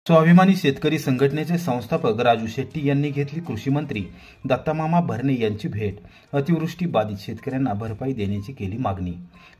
स्वाभिमानी शेतकरी संघटनेचे संस्थापक राजू शेट्टी यांनी घेतली कृषी मंत्री दत्तामामा भरणे यांची भेट. अतिवृष्टी बाधित शेतकऱ्यांना भरपाई देण्याची केली मागणी.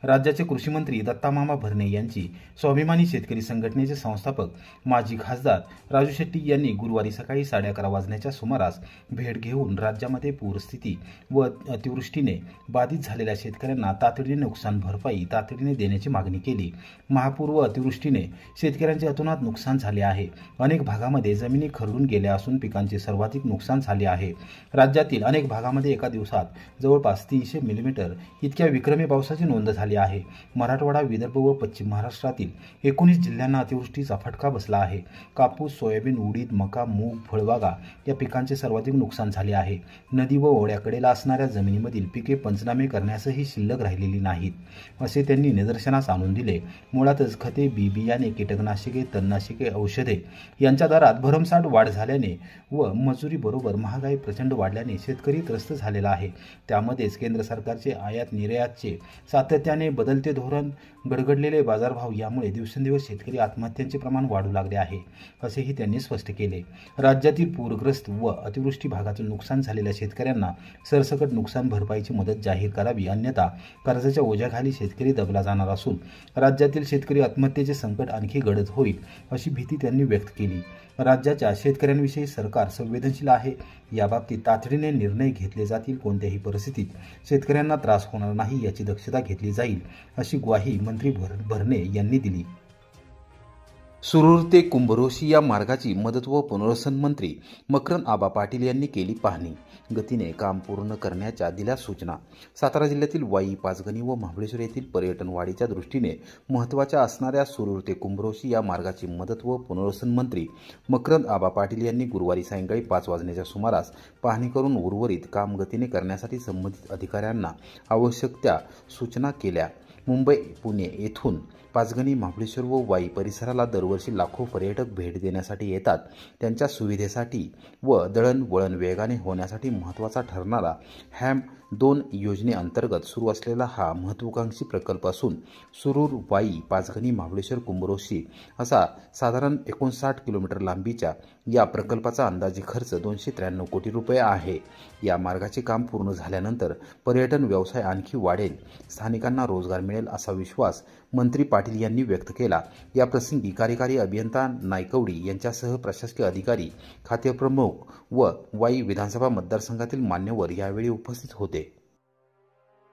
राज्याचे कृषी मंत्री दत्तामामा भरणे यांची स्वाभिमानी शेतकरी संघटनेचे संस्थापक माजी खासदार राजू शेट्टी यांनी गुरुवारी सकाळी 11:30 वाजण्याच्या सुमारास भेट घेऊन राज्यामध्ये पूरस्थिती व अतिवृष्टीने बाधित झालेल्या शेतकऱ्यांना तातडीने नुकसान भरपाई तातडीने देण्याची मागणी केली. महापूर व अतिवृष्टीने शेतकऱ्यांचे अतोनात नुकसान झाले आहे. अनेक भागामध्ये जमिनी खरडून गेल्या असून पिकांचे सर्वाधिक नुकसान झाले आहे. राज्यातील अनेक भागामध्ये एका दिवसात जवळपास 300 मिलीमीटर इतक्या विक्रमी पावसाची नोंद झाली आहे. मराठवाडा, विदर्भ व पश्चिम महाराष्ट्रातील 19 जिल्ह्यांना अतिवृष्टीचा फटका बसला आहे. कापूस, सोयाबीन, उडीद, मका, मूग, फळबागा या पिकांचे सर्वाधिक नुकसान झाले आहे. नदी व ओढ्याकडेला असणाऱ्या जमिनीमधील पिके पंचनामे करण्यासही शिल्लक राहिलेली नाहीत, असे त्यांनी निदर्शनास आणून दिले. मुळातच खते, बियाणे, कीटकनाशके, तणनाशके, औषधे यांच्या दरात भरमसाठ वाढ झाल्याने व मजुरी बरोबर महागाई प्रचंड वाढल्याने शेतकरी त्रस्त झालेला आहे. त्यामध्येच केंद्र सरकारचे आयात निर्यातचे सातत्याने बदलते धोरण, गडगडलेले बाजारभाव यामुळे दिवसेंदिवस शेतकरी आत्महत्यांचे प्रमाण वाढू लागले आहे, असेही त्यांनी स्पष्ट केले. राज्यातील पूरग्रस्त व अतिवृष्टी भागातून नुकसान झालेल्या शेतकऱ्यांना सरसकट नुकसान भरपाईची मदत जाहीर करावी, अन्यथा कर्जाच्या ओझ्याखाली शेतकरी दबला जाणार असून राज्यातील शेतकरी आत्महत्येचे संकट आणखी गडद होईल, अशी भीती त्यांनी व्यक्त केली. राज्याच्या शेतकऱ्यांविषयी सरकार संवेदनशील आहे. याबाबतीत तातडीने निर्णय घेतले जातील. कोणत्याही परिस्थितीत शेतकऱ्यांना त्रास होणार नाही याची दक्षता घेतली जाईल, अशी ग्वाही मंत्री भरणे यांनी दिली. सुरूर ते कुंभरोशी या मार्गाची मदत व पुनर्वसन मंत्री मकरंद आबा पाटील यांनी केली पाहणी. गतीने काम पूर्ण करण्याच्या दिल्या सूचना. सातारा जिल्ह्यातील वाई, पाचगणी व महाबळेश्वर येथील पर्यटन वाढीच्या दृष्टीने महत्त्वाच्या असणाऱ्या सुरूर ते कुंभरोशी या मार्गाची मदत व पुनर्वसन मंत्री मकरंद आबा पाटील यांनी गुरुवारी सायंकाळी 5 वाजण्याच्या सुमारास पाहणी करून उर्वरित काम गतीने करण्यासाठी संबंधित अधिकाऱ्यांना आवश्यक त्या सूचना केल्या. मुंबई, पुणे येथून पाचगणी, महाबळेश्वर व वाई परिसराला दरवर्षी लाखो पर्यटक भेट देण्यासाठी येतात. त्यांच्या सुविधेसाठी व दळणवळण वेगाने होण्यासाठी महत्त्वाचा ठरणारा HAM 2 योजनेअंतर्गत सुरू असलेला हा महत्त्वाकांक्षी प्रकल्प असून सुरूर, वाई, पाचगणी, महाबळेश्वर, कुंभरोशी असा साधारण 59 किलोमीटर लांबीच्या या प्रकल्पाचा अंदाजे खर्च 293 कोटी रुपये आहे. या मार्गाचे काम पूर्ण झाल्यानंतर पर्यटन व्यवसाय आणखी वाढेल, स्थानिकांना रोजगार मिळेल असा विश्वास मंत्री पाटील यांनी व्यक्त केला. या प्रसंगी कार्यकारी अभियंता नायकवडी यांच्यासह प्रशासकीय अधिकारी, खातेप्रमुख व वाई विधानसभा मतदारसंघातील मान्यवर यावेळी उपस्थित होते.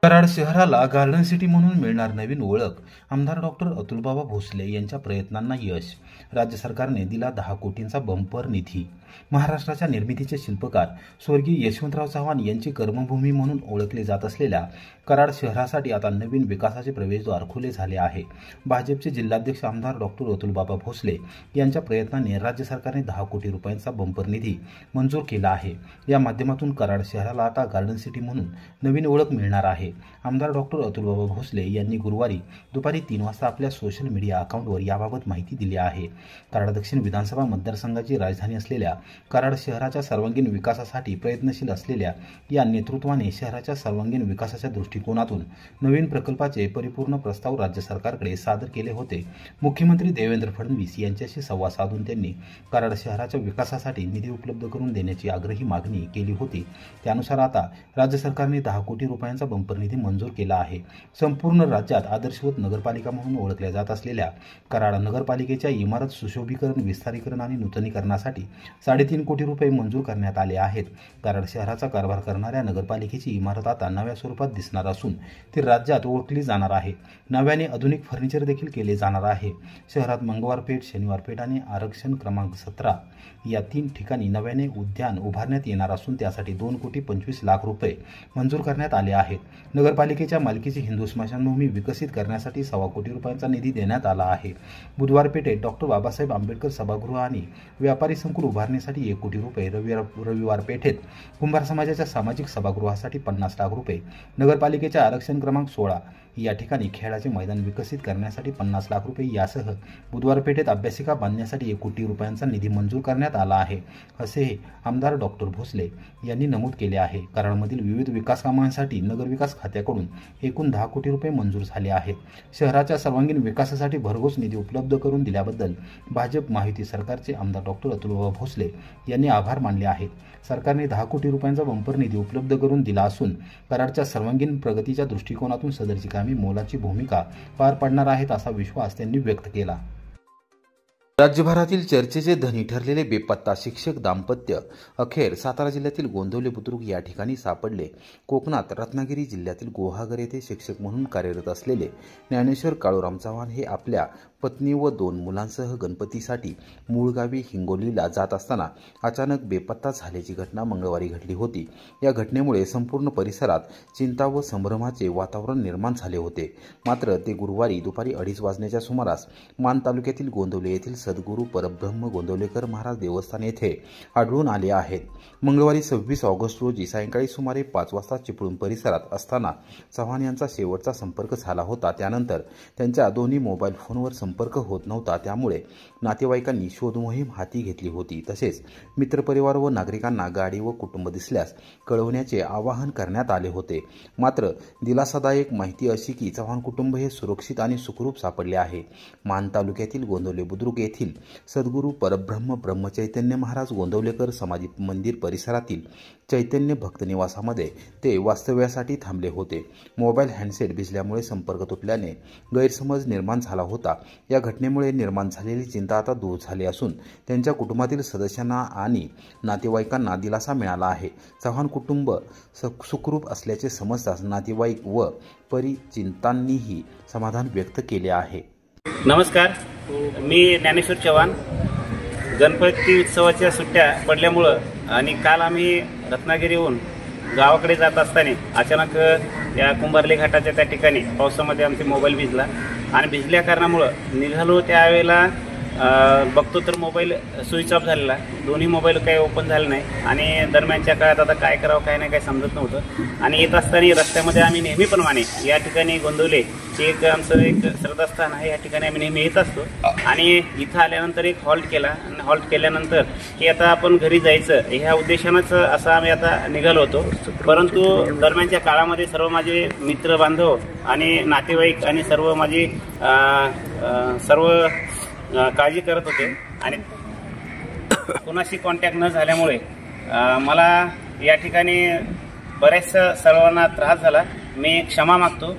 कराड शहराला गार्डन सिटी म्हणून मिळणार नवीन ओळख. आमदार डॉक्टर अतुलबाबा भोसले यांच्या प्रयत्नांना यश. राज्य सरकारने दिला 10 कोटींचा बंपर निधी. महाराष्ट्राच्या निर्मितीचे शिल्पकार स्वर्गीय यशवंतराव चव्हाण यांची कर्मभूमी म्हणून ओळखले जात असलेल्या कराड शहरासाठी आता नवीन विकासाचे प्रवेशद्वार खुले झाले आहे. भाजपचे जिल्हाध्यक्ष आमदार डॉक्टर अतुलबाबा भोसले यांच्या प्रयत्नाने राज्य सरकारने 10 कोटी रुपयांचा बंपर निधी मंजूर केला आहे. या माध्यमातून कराड शहराला आता गार्डन सिटी म्हणून नवीन ओळख मिळणार आहे. आमदार डॉक्टर अतुलबाबा भोसले यांनी गुरुवारी दुपारी 3 वाजता आपल्या सोशल मीडिया अकाउंटवर याबाबत माहिती दिली आहे. कराड दक्षिण विधानसभा मतदारसंघाची राजधानी असलेल्या कराड शहराच्या सर्वांगीण विकासासाठी प्रयत्नशील असलेल्या या नेतृत्वाने शहराच्या सर्वांगीण विकासाच्या दृष्टिकोनातून नवीन प्रकल्पाचे परिपूर्ण प्रस्ताव राज्य सरकारकडे सादर केले होते. मुख्यमंत्री देवेंद्र फडणवीस यांच्याशी संवाद साधून त्यांनी कराड शहराच्या विकासासाठी निधी उपलब्ध करून देण्याची आग्रही मागणी केली होती. त्यानुसार आता राज्य सरकारने 10 कोटी रुपयांचा बंपर निधी मंजूर केला आहे. संपूर्ण राज्यात आदर्शवत नगरपालिका म्हणून ओळखल्या जात असलेल्या कराड नगरपालिकेच्या इमारत सुशोभीकरण, विस्तारीकरण आणि नूतनीकरणासाठी 3.5 कोटी रुपये मंजूर करण्यात आले आहेत. कराड शहराचा कारभार करणाऱ्या नगरपालिकेची इमारत आता नव्या स्वरूपात दिसणार असून ती राज्यात ओळखली जाणार आहे. नव्याने आधुनिक फर्निचर देखील केले जाणार आहे. शहरात मंगळवार पेठ, शनिवार पेठ आणि आरक्षण क्रमांक 17 या 3 ठिकाणी नव्याने उद्यान उभारण्यात येणार असून त्यासाठी 2,25,00,000 रुपये मंजूर करण्यात आले आहेत. नगरपालिकेच्या मालकीची हिंदू स्मशानभूमी विकसित करण्यासाठी 1.25 कोटी रुपयांचा निधी देण्यात आला आहे. बुधवार पेठेत डॉक्टर बाबासाहेब आंबेडकर सभागृह आणि व्यापारी संकुल उभारण्यासाठी 1 कोटी रुपये, रविवार पेठेत कुंभार समाजाच्या सामाजिक सभागृहासाठी 50 लाख रुपये, नगरपालिकेच्या आरक्षण क्रमांक 16 या ठिकाणी खेळाचे मैदान विकसित करण्यासाठी 50 लाख रुपये यासह बुधवार पेठेत अभ्यासिका बांधण्यासाठी 1 कोटी रुपयांचा निधी मंजूर करण्यात आला आहे, असे आमदार डॉक्टर भोसले यांनी नमूद केले आहे. कराडमधील विविध विकास कामांसाठी नगरविकास खात्याकडून एकूण 10 कोटी रुपये मंजूर झाले आहेत. शहराच्या सर्वांगीण विकासासाठी भरघोस निधी उपलब्ध करून दिल्याबद्दल भाजप महायुती सरकारचे आमदार डॉक्टर अतुलभाऊ भोसले यांनी आभार मानले आहेत. सरकारने 10 कोटी रुपयांचा बंपर निधी उपलब्ध करून दिला असून कराडच्या सर्वांगीण प्रगतीच्या दृष्टिकोनातून सदरची कामे मोलाची भूमिका पार पाडणार आहेत असा विश्वास त्यांनी व्यक्त केला. राज्यभरातील चर्चेचे धनी ठरलेले बेपत्ता शिक्षक दाम्पत्य अखेर सातारा जिल्ह्यातील गोंदवले बुद्रुक या ठिकाणी सापडले. कोकणात रत्नागिरी जिल्ह्यातील गुहागर येथे शिक्षक म्हणून कार्यरत असलेले ज्ञानेश्वर काळूराम चव्हाण हे आपल्या पत्नी व 2 मुलांसह गणपतीसाठी मूळ गावी हिंगोलीला जात असताना अचानक बेपत्ता झाल्याची घटना मंगळवारी घडली होती. या घटनेमुळे संपूर्ण परिसरात चिंता व संभ्रमाचे वातावरण निर्माण झाले होते. मात्र ते गुरुवारी दुपारी 2:30 वाजण्याच्या सुमारास मान तालुक्यातील गोंदवले येथील सद्गुरू परब्रह्म गोंदवलेकर महाराज देवस्थान येथे आढळून आले आहेत. मंगळवारी 26 ऑगस्ट रोजी सायंकाळी सुमारे 5 वाजता चिपळूण परिसरात असताना चव्हाण यांचा शेवटचा संपर्क झाला होता. त्यानंतर त्यांच्या दोन्ही मोबाईल फोनवर संपर्क होत नव्हता. त्यामुळे नातेवाईकांनी शोध मोहीम हाती घेतली होती. तसेच मित्रपरिवार व नागरिकांना गाडी व कुटुंब दिसल्यास कळवण्याचे आवाहन करण्यात आले होते. मात्र दिलासादायक माहिती अशी की चव्हाण कुटुंब हे सुरक्षित आणि सुखरूप सापडले आहे. मान तालुक्यातील गोंदवले बुद्रुक येथील सद्गुरू परब्रह्म ब्रह्मचैतन्य महाराज गोंदवलेकर समाधी मंदिर परिसरातील चैतन्य भक्त निवासामध्ये ते वास्तव्यासाठी थांबले होते. मोबाईल हँडसेट भिजल्यामुळे संपर्क तुटल्याने गैरसमज निर्माण झाला होता. या घटनेमुळे निर्माण झालेली चिंता आता दूर झाली असून त्यांच्या कुटुंबातील सदस्यांना आणि नातेवाईकांना दिलासा मिळाला आहे. चव्हाण कुटुंब सुखरूप असल्याचे समजताच नातेवाईक व परिचितांनीही समाधान व्यक्त केले आहे. नमस्कार, मी ज्ञानेश्वर चव्हाण. गणपती उत्सवाच्या सुट्ट्या पडल्यामुळं आणि काल आम्ही रत्नागिरीहून गावाकडे जात असताना अचानक या कुंभारली घाटाच्या त्या ठिकाणी पावसामध्ये आमचे मोबाईल भिजला आणि भिजल्या कारणामुळं निघालो त्यावेळेला बघतो तर मोबाईल स्विच ऑफ झालेला. दोन्ही मोबाईल काही ओपन झाले नाही आणि दरम्यानच्या काळात आता काय करावं काय नाही काय समजत नव्हतं. आणि येत असताना रस्त्यामध्ये आम्ही नेहमीप्रमाणे या ठिकाणी गोंदवले एक आमचं एक श्रद्धास्थान आहे. या ठिकाणी आम्ही नेहमी येत असतो आणि इथं आल्यानंतर एक हॉल्ट केला आणि हॉल्ट केल्यानंतर की आता आपण घरी जायचं ह्या उद्देशानंच असं आम्ही आता निघालो होतो. परंतु दरम्यानच्या काळामध्ये सर्व माझे मित्र बांधव आणि नातेवाईक आणि सर्व माझी सर्व काळजी करत होते आणि कोणाशी कॉन्टॅक्ट न झाल्यामुळे मला या ठिकाणी बऱ्याच सर्वांना त्रास झाला. मी क्षमा मागतो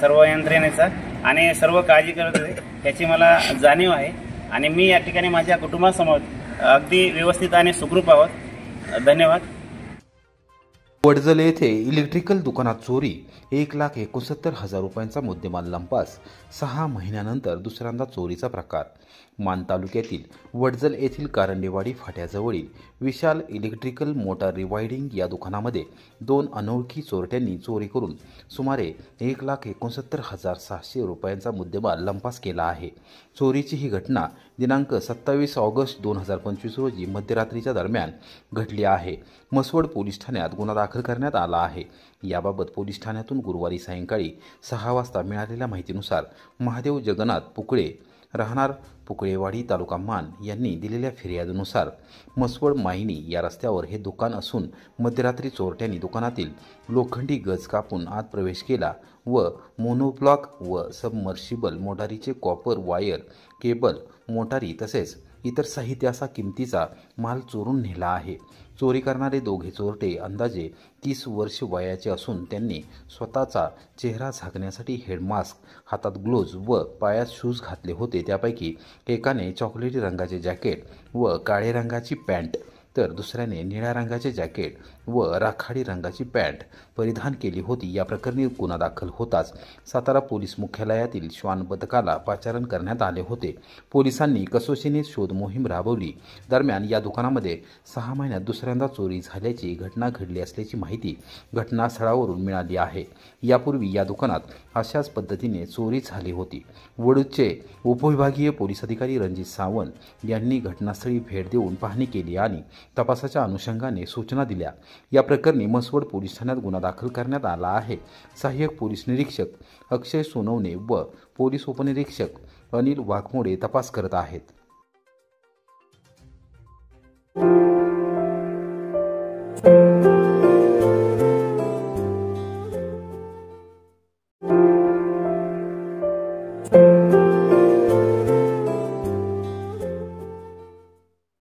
सर्व यंत्रणेचा आणि सर्व काळजी करत होते त्याची मला जाणीव आहे आणि मी या ठिकाणी माझ्या कुटुंबासमोर अगदी व्यवस्थित आणि सुखरूप आहोत. धन्यवाद. वडजल येथे इलेक्ट्रिकल दुकानात चोरी, 1,69,000 रुपयांचा मुद्देमाल लंपास. 6 महिन्यानंतर दुसऱ्यांदा चोरीचा प्रकार. मान तालुक्यातील वडजल येथील कारंडेवाडी फाट्याजवळील विशाल इलेक्ट्रिकल मोटार रिवायडिंग या दुकानामध्ये 2 अनोळखी चोरट्यांनी चोरी करून सुमारे 1,69,600 रुपयांचा मुद्देमाल लंपास केला आहे. चोरीची ही घटना दिनांक 27 ऑगस्ट 2025 रोजी मध्यरात्रीच्या दरम्यान घडली आहे. मसवड पोलीस ठाण्यात गुन्हा दाखल करण्यात आला आहे. याबाबत पोलीस ठाण्यातून गुरुवारी सायंकाळी 6 वाजता मिळालेल्या माहितीनुसार महादेव जगन्नाथ पुकळे राहणार पुकळेवाडी तालुका मान यांनी दिलेल्या फिर्यादीनुसार मसवड मायनी या रस्त्यावर हे दुकान असून मध्यरात्री चोरट्यांनी दुकानातील लोखंडी गज कापून आत प्रवेश केला व मोनोब्लॉक व सबमर्शिबल मोटारीचे कॉपर वायर केबल मोटारी तसेच इतर साहित्याचा किमतीचा माल चोरून नेला आहे. चोरी करणारे दोघे चोरटे अंदाजे 30 वर्ष वयाचे असून त्यांनी स्वतःचा चेहरा झाकण्यासाठी हेड मास्क, हातात ग्लोव्ज व पायात शूज घातले होते. त्यापैकी एकाने चॉकलेटी रंगाचे जॅकेट व काळे रंगाची पॅन्ट तर दुसऱ्याने निळ्या रंगाचे जॅकेट व राखाडी रंगाची पॅन्ट परिधान केली होती. या प्रकरणी गुन्हा दाखल होताच सातारा पोलीस मुख्यालयातील श्वान पथकाला पाचारण करण्यात आले होते. पोलिसांनी कसोशीने शोध मोहीम राबवली. दरम्यान या दुकानामध्ये 6 महिन्यात दुसऱ्यांदा चोरी झाल्याची घटना घडली असल्याची माहिती घटनास्थळावरून मिळाली आहे. यापूर्वी या दुकानात अशाच पद्धतीने चोरी झाली होती. वडूजचे उपविभागीय पोलीस अधिकारी रणजित सावंत यांनी घटनास्थळी भेट देऊन पाहणी केली आणि तपासाच्या अनुषंगाने सूचना दिल्या. या प्रकरणी मसवड पोलीस ठाण्यात गुन्हा दाखल करण्यात आला आहे. सहाय्यक पोलीस निरीक्षक अक्षय सोनवणे व पोलीस उपनिरीक्षक अनिल वाघमोडे तपास करत आहेत. आहे.